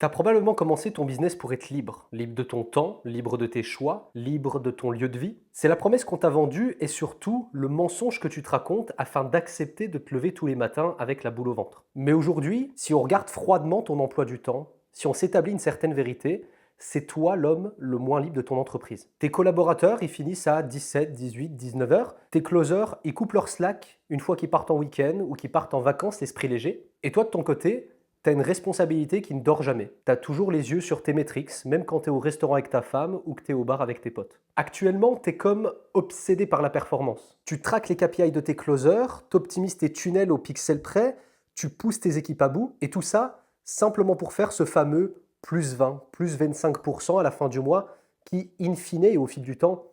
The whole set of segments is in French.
T'as probablement commencé ton business pour être libre, libre de ton temps, libre de tes choix, libre de ton lieu de vie. C'est la promesse qu'on t'a vendue et surtout le mensonge que tu te racontes afin d'accepter de te lever tous les matins avec la boule au ventre. Mais aujourd'hui, si on regarde froidement ton emploi du temps, si on s'établit une certaine vérité, c'est toi l'homme le moins libre de ton entreprise. Tes collaborateurs, ils finissent à 17, 18, 19 heures. Tes closers, ils coupent leur slack une fois qu'ils partent en week-end ou qu'ils partent en vacances l'esprit léger. Et toi, de ton côté, t'as une responsabilité qui ne dort jamais. T'as toujours les yeux sur tes métriques, même quand t'es au restaurant avec ta femme ou que t'es au bar avec tes potes. Actuellement, t'es comme obsédé par la performance. Tu traques les KPI de tes closers, t'optimises tes tunnels au pixel près, tu pousses tes équipes à bout, et tout ça simplement pour faire ce fameux plus 20, plus 25% à la fin du mois, qui, in fine et au fil du temps,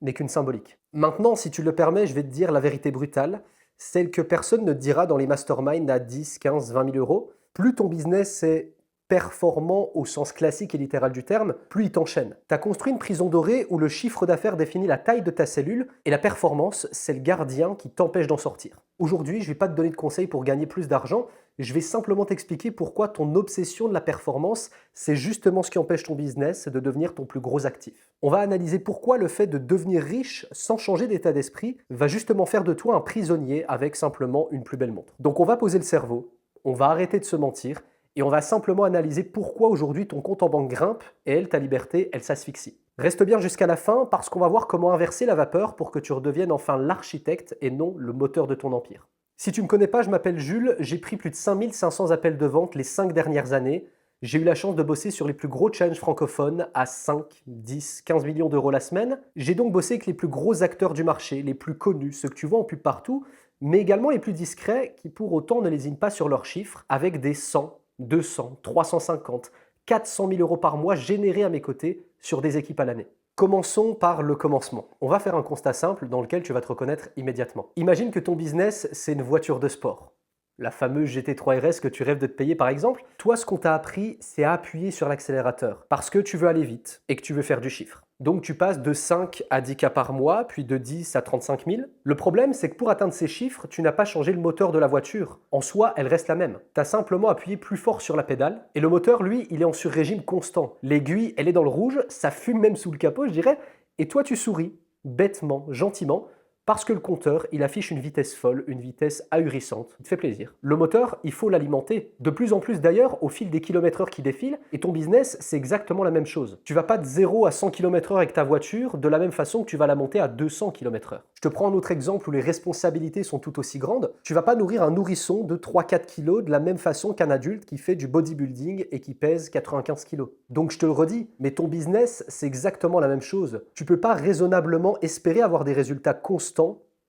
n'est qu'une symbolique. Maintenant, si tu le permets, je vais te dire la vérité brutale, celle que personne ne te dira dans les masterminds à 10, 15, 20 000 euros. Plus ton business est performant au sens classique et littéral du terme, plus il t'enchaîne. Tu as construit une prison dorée où le chiffre d'affaires définit la taille de ta cellule et la performance, c'est le gardien qui t'empêche d'en sortir. Aujourd'hui, je ne vais pas te donner de conseils pour gagner plus d'argent, je vais simplement t'expliquer pourquoi ton obsession de la performance, c'est justement ce qui empêche ton business de devenir ton plus gros actif. On va analyser pourquoi le fait de devenir riche sans changer d'état d'esprit va justement faire de toi un prisonnier avec simplement une plus belle montre. Donc on va poser le cerveau, on va arrêter de se mentir et on va simplement analyser pourquoi aujourd'hui ton compte en banque grimpe et elle, ta liberté, elle s'asphyxie. Reste bien jusqu'à la fin parce qu'on va voir comment inverser la vapeur pour que tu redeviennes enfin l'architecte et non le moteur de ton empire. Si tu ne me connais pas, je m'appelle Jules, j'ai pris plus de 5500 appels de vente les 5 dernières années. J'ai eu la chance de bosser sur les plus gros challenges francophones à 5, 10, 15 millions d'euros la semaine. J'ai donc bossé avec les plus gros acteurs du marché, les plus connus, ceux que tu vois en pub partout, mais également les plus discrets qui pour autant ne lésinent pas sur leurs chiffres avec des 100, 200, 350, 400 000 euros par mois générés à mes côtés sur des équipes à l'année. Commençons par le commencement. On va faire un constat simple dans lequel tu vas te reconnaître immédiatement. Imagine que ton business, c'est une voiture de sport. La fameuse GT3 RS que tu rêves de te payer par exemple. Toi, ce qu'on t'a appris, c'est à appuyer sur l'accélérateur parce que tu veux aller vite et que tu veux faire du chiffre. Donc tu passes de 5 à 10 k par mois, puis de 10 à 35 000. Le problème, c'est que pour atteindre ces chiffres, tu n'as pas changé le moteur de la voiture. En soi, elle reste la même. Tu as simplement appuyé plus fort sur la pédale et le moteur, lui, il est en sur-régime constant. L'aiguille, elle est dans le rouge, ça fume même sous le capot, je dirais, et toi, tu souris, bêtement, gentiment, parce que le compteur, il affiche une vitesse folle, une vitesse ahurissante. Il te fait plaisir. Le moteur, il faut l'alimenter. De plus en plus d'ailleurs, au fil des kilomètres-heure qui défilent, et ton business, c'est exactement la même chose. Tu vas pas de 0 à 100 km/h avec ta voiture de la même façon que tu vas la monter à 200 km/h. Je te prends un autre exemple où les responsabilités sont tout aussi grandes. Tu vas pas nourrir un nourrisson de 3-4 kg de la même façon qu'un adulte qui fait du bodybuilding et qui pèse 95 kg. Donc je te le redis, mais ton business, c'est exactement la même chose. Tu peux pas raisonnablement espérer avoir des résultats constants,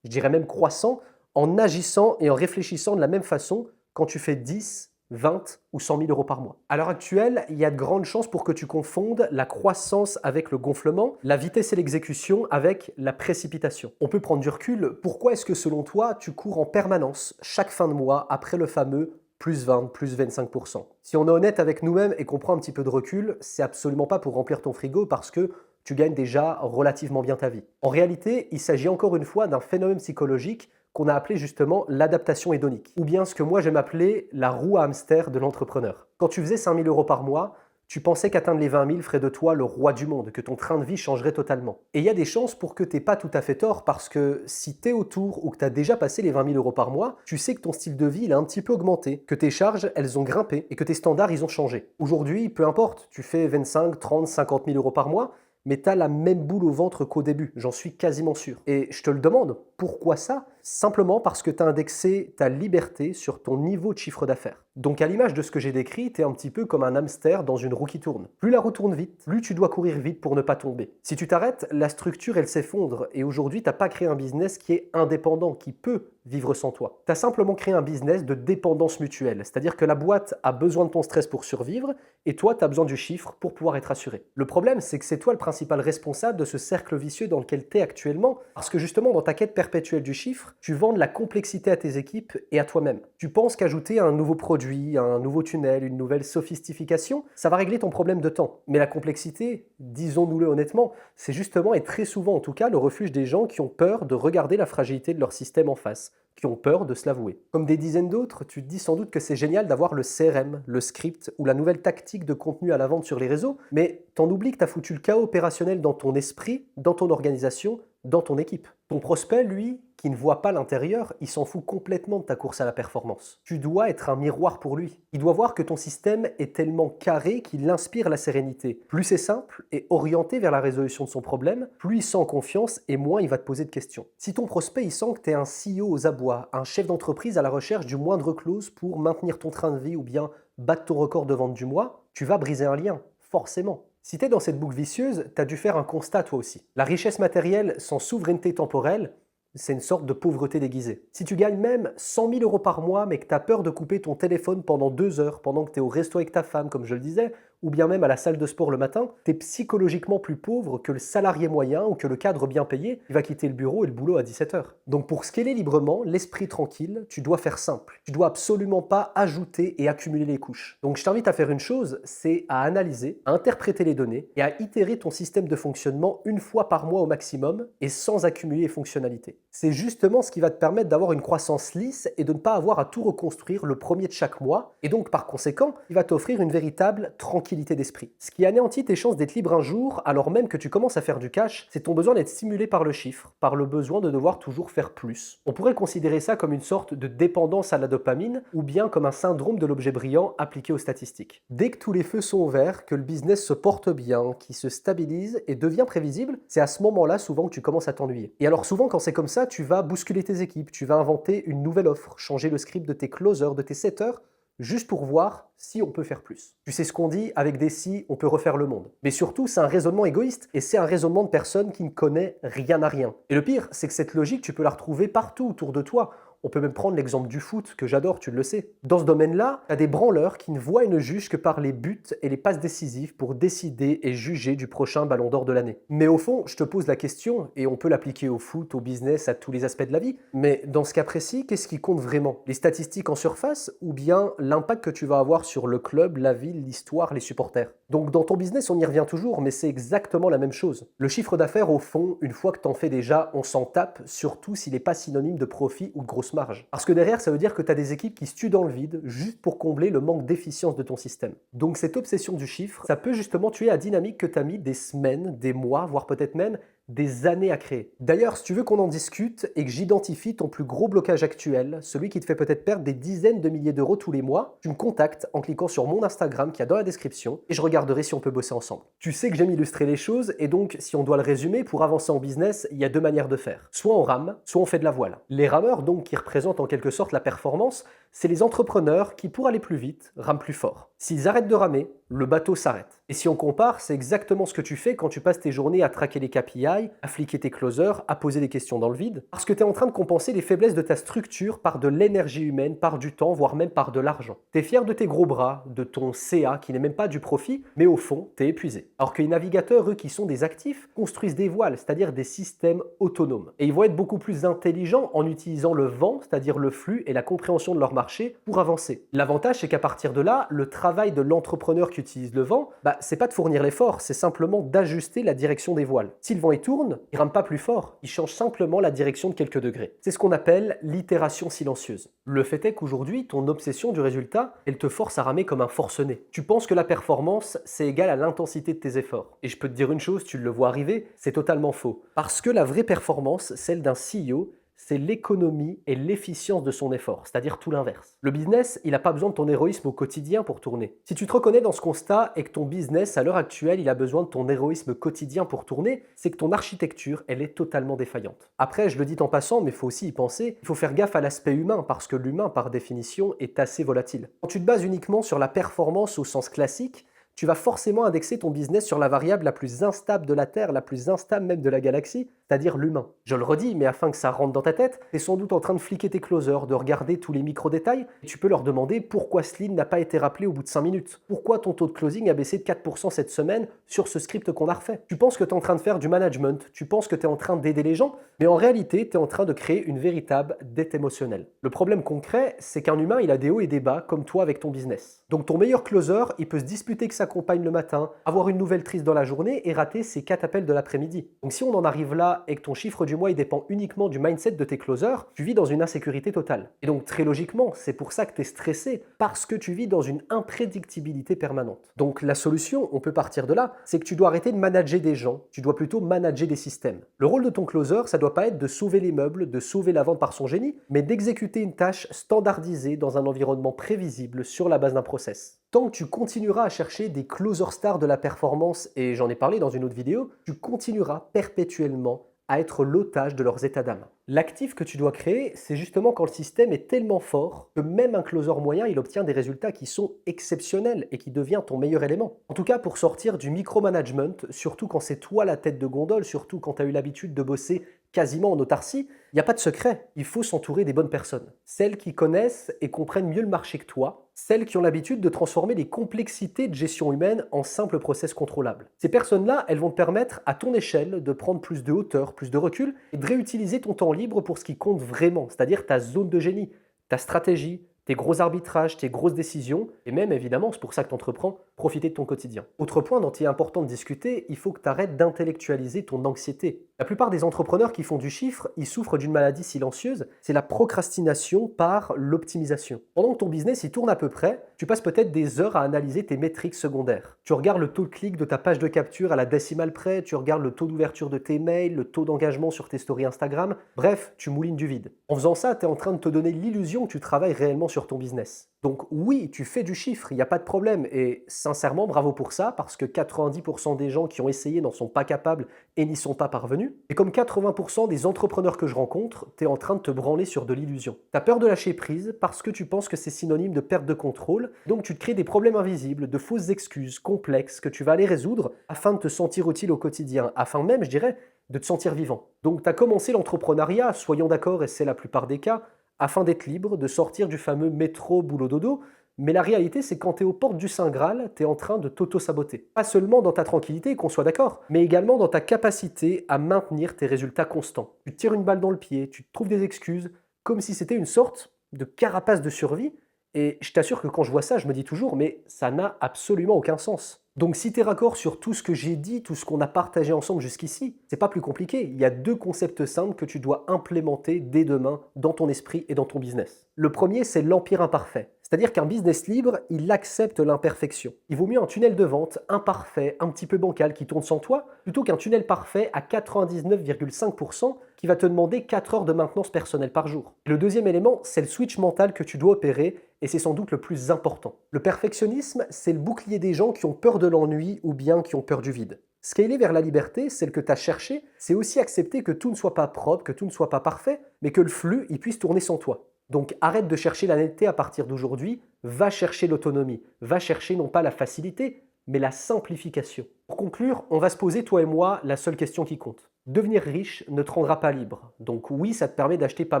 je dirais même croissant, en agissant et en réfléchissant de la même façon quand tu fais 10, 20 ou 100 000 euros par mois. À l'heure actuelle, il y a de grandes chances pour que tu confondes la croissance avec le gonflement, la vitesse et l'exécution avec la précipitation. On peut prendre du recul. Pourquoi est-ce que selon toi, tu cours en permanence chaque fin de mois après le fameux plus 20, plus 25%? Si on est honnête avec nous-mêmes et qu'on prend un petit peu de recul, c'est absolument pas pour remplir ton frigo parce que tu gagnes déjà relativement bien ta vie. En réalité, il s'agit encore une fois d'un phénomène psychologique qu'on a appelé justement l'adaptation hédonique, ou bien ce que moi j'aime appeler la roue à hamster de l'entrepreneur. Quand tu faisais 5 000 euros par mois, tu pensais qu'atteindre les 20 000 ferait de toi le roi du monde, que ton train de vie changerait totalement. Et il y a des chances pour que tu n'aies pas tout à fait tort, parce que si tu es autour ou que tu as déjà passé les 20 000 euros par mois, tu sais que ton style de vie il a un petit peu augmenté, que tes charges elles ont grimpé et que tes standards ils ont changé. Aujourd'hui, peu importe, tu fais 25, 30, 50 000 euros par mois, mais tu as la même boule au ventre qu'au début, j'en suis quasiment sûr. Et je te le demande, pourquoi ça? Simplement parce que tu as indexé ta liberté sur ton niveau de chiffre d'affaires. Donc à l'image de ce que j'ai décrit, tu es un petit peu comme un hamster dans une roue qui tourne. Plus la roue tourne vite, plus tu dois courir vite pour ne pas tomber. Si tu t'arrêtes, la structure elle s'effondre et aujourd'hui tu n'as pas créé un business qui est indépendant, qui peut vivre sans toi. Tu as simplement créé un business de dépendance mutuelle, c'est-à-dire que la boîte a besoin de ton stress pour survivre et toi tu as besoin du chiffre pour pouvoir être assuré. Le problème c'est que c'est toi le principal responsable de ce cercle vicieux dans lequel tu es actuellement parce que justement dans ta quête perpétuelle du chiffre, tu vends de la complexité à tes équipes et à toi-même. Tu penses qu'ajouter un nouveau produit, un nouveau tunnel, une nouvelle sophistication, ça va régler ton problème de temps. Mais la complexité, disons-nous-le honnêtement, c'est justement et très souvent en tout cas le refuge des gens qui ont peur de regarder la fragilité de leur système en face. l'inverse, qui ont peur de se l'avouer. Comme des dizaines d'autres, tu te dis sans doute que c'est génial d'avoir le CRM, le script ou la nouvelle tactique de contenu à la vente sur les réseaux, mais t'en oublies que t'as foutu le chaos opérationnel dans ton esprit, dans ton organisation, dans ton équipe. Ton prospect, lui, qui ne voit pas l'intérieur, il s'en fout complètement de ta course à la performance. Tu dois être un miroir pour lui. Il doit voir que ton système est tellement carré qu'il inspire la sérénité. Plus c'est simple et orienté vers la résolution de son problème, plus il sent confiance et moins il va te poser de questions. Si ton prospect il sent que tu es un CEO aux abois, un chef d'entreprise à la recherche du moindre close pour maintenir ton train de vie ou bien battre ton record de vente du mois, tu vas briser un lien, forcément. Si tu es dans cette boucle vicieuse, tu as dû faire un constat toi aussi. La richesse matérielle sans souveraineté temporelle, c'est une sorte de pauvreté déguisée. Si tu gagnes même 100 000 euros par mois, mais que tu as peur de couper ton téléphone pendant 2 heures, pendant que tu es au resto avec ta femme, comme je le disais, ou bien même à la salle de sport le matin, tu es psychologiquement plus pauvre que le salarié moyen ou que le cadre bien payé qui va quitter le bureau et le boulot à 17 heures. Donc pour scaler librement, l'esprit tranquille, tu dois faire simple. Tu dois absolument pas ajouter et accumuler les couches. Donc je t'invite à faire une chose, c'est à analyser, à interpréter les données et à itérer ton système de fonctionnement une fois par mois au maximum et sans accumuler les fonctionnalités. C'est justement ce qui va te permettre d'avoir une croissance lisse et de ne pas avoir à tout reconstruire le premier de chaque mois. Et donc par conséquent, il va t'offrir une véritable tranquillité d'esprit. Ce qui anéantit tes chances d'être libre un jour, alors même que tu commences à faire du cash, c'est ton besoin d'être stimulé par le chiffre, par le besoin de devoir toujours faire plus. On pourrait considérer ça comme une sorte de dépendance à la dopamine, ou bien comme un syndrome de l'objet brillant appliqué aux statistiques. Dès que tous les feux sont ouverts, que le business se porte bien, qu'il se stabilise et devient prévisible, c'est à ce moment-là souvent que tu commences à t'ennuyer. Et alors souvent quand c'est comme ça, tu vas bousculer tes équipes, tu vas inventer une nouvelle offre, changer le script de tes closers, de tes setters, juste pour voir si on peut faire plus. Tu sais ce qu'on dit, avec des si, on peut refaire le monde. Mais surtout, c'est un raisonnement égoïste et c'est un raisonnement de personne qui ne connaît rien à rien. Et le pire, c'est que cette logique, tu peux la retrouver partout autour de toi. On peut même prendre l'exemple du foot, que j'adore, tu le sais. Dans ce domaine-là, tu as des branleurs qui ne voient et ne jugent que par les buts et les passes décisives pour décider et juger du prochain ballon d'or de l'année. Mais au fond, je te pose la question, et on peut l'appliquer au foot, au business, à tous les aspects de la vie, mais dans ce cas précis, qu'est-ce qui compte vraiment? Les statistiques en surface ou bien l'impact que tu vas avoir sur le club, la ville, l'histoire, les supporters? Donc dans ton business, on y revient toujours, mais c'est exactement la même chose. Le chiffre d'affaires, au fond, une fois que t'en fais déjà, on s'en tape, surtout s'il n'est pas synonyme de profit ou de grosse marge. Parce que derrière, ça veut dire que tu as des équipes qui se tuent dans le vide juste pour combler le manque d'efficience de ton système. Donc cette obsession du chiffre, ça peut justement tuer la dynamique que tu as mis des semaines, des mois, voire peut-être même des années à créer. D'ailleurs, si tu veux qu'on en discute et que j'identifie ton plus gros blocage actuel, celui qui te fait peut-être perdre des dizaines de milliers d'euros tous les mois, tu me contactes en cliquant sur mon Instagram qui est dans la description et je regarderai si on peut bosser ensemble. Tu sais que j'aime illustrer les choses et donc si on doit le résumer, pour avancer en business, il y a 2 manières de faire. Soit on rame, soit on fait de la voile. Les rameurs donc qui représentent en quelque sorte la performance, c'est les entrepreneurs qui pour aller plus vite, rament plus fort. S'ils arrêtent de ramer, le bateau s'arrête. Et si on compare, c'est exactement ce que tu fais quand tu passes tes journées à traquer les KPI, à fliquer tes closers, à poser des questions dans le vide, parce que tu es en train de compenser les faiblesses de ta structure par de l'énergie humaine, par du temps, voire même par de l'argent. Tu es fier de tes gros bras, de ton CA qui n'est même pas du profit, mais au fond, tu es épuisé. Alors que les navigateurs, eux qui sont des actifs, construisent des voiles, c'est-à-dire des systèmes autonomes. Et ils vont être beaucoup plus intelligents en utilisant le vent, c'est-à-dire le flux et la compréhension de leur marché pour avancer. L'avantage, c'est qu'à partir de là, le travail de l'entrepreneur qui utilise le vent, c'est pas de fournir l'effort, c'est simplement d'ajuster la direction des voiles. Si le vent y tourne, il rame pas plus fort, il change simplement la direction de quelques degrés. C'est ce qu'on appelle l'itération silencieuse. Le fait est qu'aujourd'hui, ton obsession du résultat, elle te force à ramer comme un forcené. Tu penses que la performance, c'est égal à l'intensité de tes efforts. Et je peux te dire une chose, tu le vois arriver, c'est totalement faux. Parce que la vraie performance, celle d'un CEO, c'est l'économie et l'efficience de son effort, c'est-à-dire tout l'inverse. Le business, il n'a pas besoin de ton héroïsme au quotidien pour tourner. Si tu te reconnais dans ce constat et que ton business, à l'heure actuelle, il a besoin de ton héroïsme quotidien pour tourner, c'est que ton architecture, elle est totalement défaillante. Après, je le dis en passant, mais il faut aussi y penser, il faut faire gaffe à l'aspect humain, parce que l'humain, par définition, est assez volatile. Quand tu te bases uniquement sur la performance au sens classique, tu vas forcément indexer ton business sur la variable la plus instable de la Terre, la plus instable même de la galaxie, c'est-à-dire l'humain. Je le redis, mais afin que ça rentre dans ta tête, tu es sans doute en train de fliquer tes closers, de regarder tous les micro-détails, et tu peux leur demander pourquoi ce lead n'a pas été rappelé au bout de 5 minutes. Pourquoi ton taux de closing a baissé de 4% cette semaine sur ce script qu'on a refait. Tu penses que tu es en train de faire du management, tu penses que tu es en train d'aider les gens, mais en réalité, tu es en train de créer une véritable dette émotionnelle. Le problème concret, c'est qu'un humain, il a des hauts et des bas, comme toi avec ton business. Donc ton meilleur closer, il peut se disputer que sa compagne le matin, avoir une nouvelle triste dans la journée et rater ses 4 appels de l'après-midi. Donc si on en arrive là pas et que ton chiffre du mois il dépend uniquement du mindset de tes closers, tu vis dans une insécurité totale. Et donc très logiquement, c'est pour ça que tu es stressé, parce que tu vis dans une imprédictibilité permanente. Donc la solution, on peut partir de là, c'est que tu dois arrêter de manager des gens, tu dois plutôt manager des systèmes. Le rôle de ton closer, ça doit pas être de sauver les meubles, de sauver la vente par son génie, mais d'exécuter une tâche standardisée dans un environnement prévisible sur la base d'un process. Tant que tu continueras à chercher des closer stars de la performance, et j'en ai parlé dans une autre vidéo, tu continueras perpétuellement à être l'otage de leurs états d'âme. L'actif que tu dois créer, c'est justement quand le système est tellement fort que même un closer moyen, il obtient des résultats qui sont exceptionnels et qui devient ton meilleur élément. En tout cas, pour sortir du micromanagement, surtout quand c'est toi la tête de gondole, surtout quand tu as eu l'habitude de bosser quasiment en autarcie, il n'y a pas de secret. Il faut s'entourer des bonnes personnes. Celles qui connaissent et comprennent mieux le marché que toi, celles qui ont l'habitude de transformer les complexités de gestion humaine en simples process contrôlables. Ces personnes-là, elles vont te permettre, à ton échelle, de prendre plus de hauteur, plus de recul et de réutiliser ton temps libre pour ce qui compte vraiment, c'est-à-dire ta zone de génie, ta stratégie, tes gros arbitrages, tes grosses décisions, et même évidemment, c'est pour ça que tu entreprends, profiter de ton quotidien. Autre point dont il est important de discuter, il faut que tu arrêtes d'intellectualiser ton anxiété. La plupart des entrepreneurs qui font du chiffre, ils souffrent d'une maladie silencieuse, c'est la procrastination par l'optimisation. Pendant que ton business il tourne à peu près, tu passes peut-être des heures à analyser tes métriques secondaires. Tu regardes le taux de clic de ta page de capture à la décimale près, tu regardes le taux d'ouverture de tes mails, le taux d'engagement sur tes stories Instagram, bref, tu moulines du vide. En faisant ça, tu es en train de te donner l'illusion que tu travailles réellement sur ton business. Donc oui, tu fais du chiffre, il n'y a pas de problème, et sincèrement, bravo pour ça, parce que 90% des gens qui ont essayé n'en sont pas capables et n'y sont pas parvenus. Et comme 80% des entrepreneurs que je rencontre, tu es en train de te branler sur de l'illusion. Tu as peur de lâcher prise parce que tu penses que c'est synonyme de perte de contrôle, donc tu te crées des problèmes invisibles, de fausses excuses complexes que tu vas aller résoudre afin de te sentir utile au quotidien, afin même, je dirais, de te sentir vivant. Donc tu as commencé l'entrepreneuriat, soyons d'accord, et c'est la plupart des cas, afin d'être libre, de sortir du fameux métro boulot dodo, mais la réalité c'est que quand tu es aux portes du Saint Graal, tu es en train de t'auto-saboter. Pas seulement dans ta tranquillité, qu'on soit d'accord, mais également dans ta capacité à maintenir tes résultats constants. Tu te tires une balle dans le pied, tu te trouves des excuses, comme si c'était une sorte de carapace de survie, et je t'assure que quand je vois ça, je me dis toujours, mais ça n'a absolument aucun sens. Donc si tu es raccord sur tout ce que j'ai dit, tout ce qu'on a partagé ensemble jusqu'ici, c'est pas plus compliqué. Il y a deux concepts simples que tu dois implémenter dès demain dans ton esprit et dans ton business. Le premier, c'est l'empire imparfait. C'est-à-dire qu'un business libre, il accepte l'imperfection. Il vaut mieux un tunnel de vente imparfait, un petit peu bancal, qui tourne sans toi, plutôt qu'un tunnel parfait à 99,5% qui va te demander 4 heures de maintenance personnelle par jour. Le deuxième élément, c'est le switch mental que tu dois opérer, et c'est sans doute le plus important. Le perfectionnisme, c'est le bouclier des gens qui ont peur de l'ennui ou bien qui ont peur du vide. Scaler vers la liberté, celle que tu as cherchée, c'est aussi accepter que tout ne soit pas propre, que tout ne soit pas parfait, mais que le flux, il puisse tourner sans toi. Donc arrête de chercher la netteté à partir d'aujourd'hui, va chercher l'autonomie, va chercher non pas la facilité, mais la simplification. Pour conclure, on va se poser, toi et moi, la seule question qui compte. Devenir riche ne te rendra pas libre. Donc oui, ça te permet d'acheter pas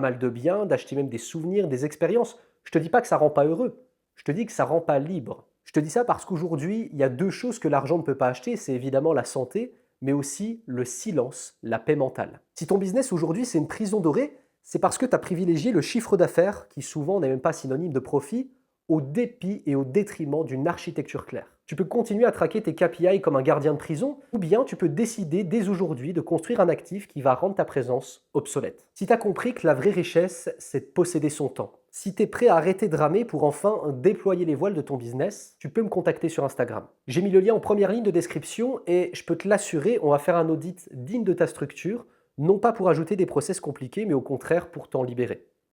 mal de biens, d'acheter même des souvenirs, des expériences. Je te dis pas que ça rend pas heureux, je te dis que ça rend pas libre. Je te dis ça parce qu'aujourd'hui, il y a deux choses que l'argent ne peut pas acheter, c'est évidemment la santé, mais aussi le silence, la paix mentale. Si ton business aujourd'hui c'est une prison dorée, c'est parce que tu as privilégié le chiffre d'affaires, qui souvent n'est même pas synonyme de profit, au dépit et au détriment d'une architecture claire. Tu peux continuer à traquer tes KPI comme un gardien de prison, ou bien tu peux décider dès aujourd'hui de construire un actif qui va rendre ta présence obsolète. Si tu as compris que la vraie richesse, c'est de posséder son temps, si tu es prêt à arrêter de ramer pour enfin déployer les voiles de ton business, tu peux me contacter sur Instagram. J'ai mis le lien en première ligne de description et je peux te l'assurer, on va faire un audit digne de ta structure, non pas pour ajouter des process compliqués, mais au contraire pour t'en libérer.